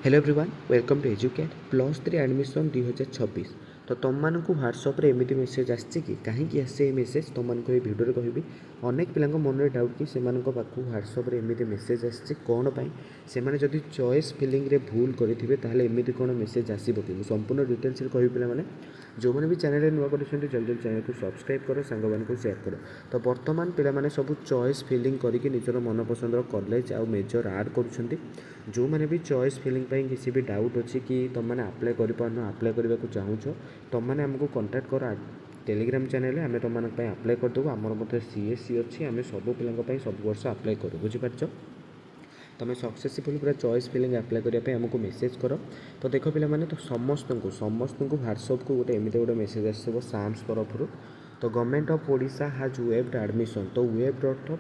Hello everyone welcome to educate +3 admission 2026 तो तुम मानक व्हाट्सअप एमती मेसेज आसी कि कहीं आसे मेसेज तुमको ये भिडियो कहबी अनेक पिला मन में डाउट कि से पाक व्हाट्सअप एमती मेसेज आसी कौन से जदि चॉइस फिलिंग रे भूल करेंगे एमती कौन मेसेज आसो कि संपूर्ण डिटेल्स कह पे जो मैंने भी चैनल नुआ कर जल्दी जल्दी चैनल को सब्सक्राइब कर सांग को शेयर कर तो बर्तमान पे सब चॉइस फिलिंग करके निजर मन पसंद कॉलेज आउ मेजर आड कर जो मैंने भी चॉइस फिलिंग किसी भी डाउट अच्छी कि तुमने आप्लाय कर आप्लाय करने को चाहूँ तुमने आमको कंटाक्ट कर टेलीग्राम चैनल आम तुम आप्लाय करदेबू आमर मतलब सीएससी अच्छी आम सब पिला सब वर्ष आप्लाय करूँ बुझीपार तुम सक्सेसफुल पूरा चॉइस फिलिंग आप्लाय करने आमको मेसेज कर तो देख पे तो समस्त को व्हाट्सअप को गोटे एमती गोटे मेसेज आसो साम्स तरफ तो government of Odisha has webbed admission तो वेब डॉट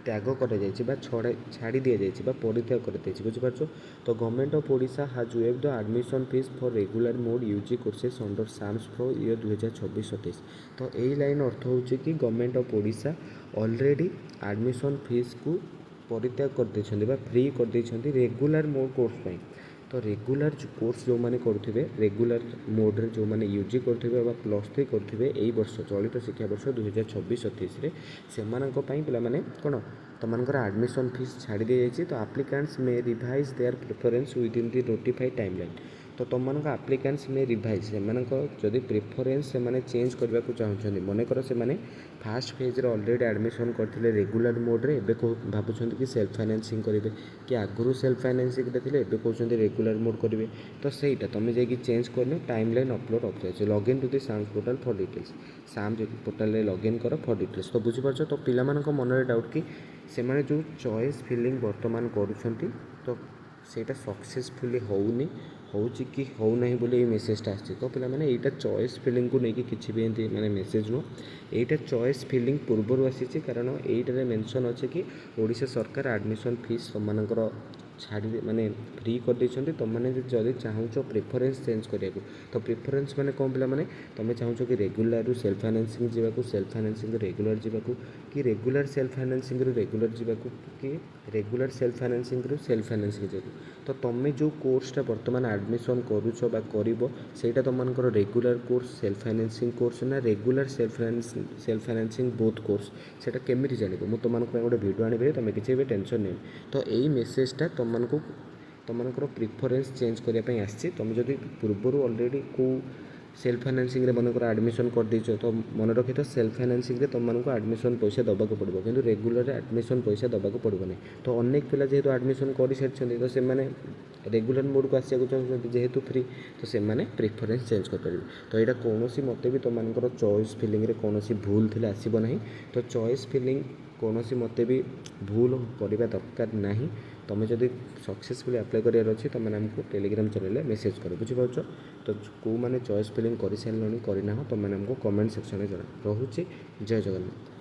त्याग कर छाड़ी दि जाए परित्याग कर बुझीपार तो government of Odisha has waived the admission fees for regular mode UG courses under SAMS for year 2024-27 तो यही लाइन अर्थ हो कि government of Odisha already admission fees को परित्याग कर फ्री कर रेगुलर मोड कोर्स तो रेगुलर कोर्स जो मैंने करुवे रेगुलर मोड्रे जो मैंने यूजी करुवे +3 करुवे यही वर्ष चलित शिक्षा वर्ष 2026-27 से पे कौन तुमर एडमिशन फीस छाड़ी दी जाए तो applicants may revise their preference within the notified timeline तो तुम एप्लिकेंट्स मे रिवाइज से जदि प्रेफरेंस से चेंज करने को चाहते मनकर से फास्ट फेज ऑलरेडी एडमिशन करते रेगुलर मोड्रे एवं भावुं कि सेल्फ फाइनेंसिंग करेंगे कि आगुरी सेल्फ फाइनेंसिंग थे कहते रेगुलर मोड करेंगे तो सहीटा तुम जाकि चेंज कर timeline upload of login to the SAMS portal for details SAMS portal login कर फॉर डिटेल्स तो बुझीपार तो पिला मन में डाउट कि से जो चॉइस फिलिंग बर्तमान करुँच तो सेटा सक्सेसफुली होनी होची कि होना बोली मेसेजटा आसी तो पे यहाँ चॉइस फिलिंग को लेकिन किसी भी एमती माने मेसेज नुह यहाँ चॉइस फिलिंग पूर्वर आसी कारण यहीटे मेंशन अच्छे कि ओडिशा सरकार एडमिशन फीस तुमर छाड़ी माने फ्री कर देते तुमने जदि चाहो प्रेफरेंस चेंज करने को तो प्रेफरेंस माने कौन पे तुम चाहो कि रेगुलर सेल्फ फाइनेंसिंग जावाक सेल्फ फाइनेंसिंग रेगुलर जावाक कि रेगुलर सेल्फ फाइनेंसिंग रेगुलर जावाक कि regular self financing self financing जावाक तो तुम्हें जो कोर्सटा बर्तमान एडमिशन करुच कर तुमको regular course self financing course ना regular self financing both course से केमी जान मुझे तुमको गोटे भिडियो आनी तुम किसी भी टेंशन नहीं तो यही मेसेजटा तुमको तुमको प्रिफरेंस चेंज करने आसी तुम जब पूर्वर ऑलरेडी को सेल्फ फाइनेंसिंग मनकर एडमिशन कर देछ तो मन रखी तो सेल्फ फाइनेंसिंग तुमको एडमिशन पैसा दबाक पड़ो कि रेगुलर एडमिशन पैसा दबाक पड़ो नहीं तो अनेक पिला जेहेतु एडमिशन कर सारी तो से रेगुलर मोड को आसा चाहते जेहेतु फ्री तो से प्रिफरेंस चेंज करेंगे तो यहाँ कौन मत भी तुम चॉइस फिलिंग रे कौन भूल थे आसब ना तो चॉइस फिलिंग कौन मत भी भूल करने दरकार ना तुम जब सक्सेसफुली आप्लाय करार अच्छे तुमने आमको टेलीग्राम चैनल मेसेज कर बुझीपार तो कौ मैंने चॉइस फिलिंग कर सारे करना तुमने आमको कमेंट सेक्शन में जना रोचे जय जगन्नाथ।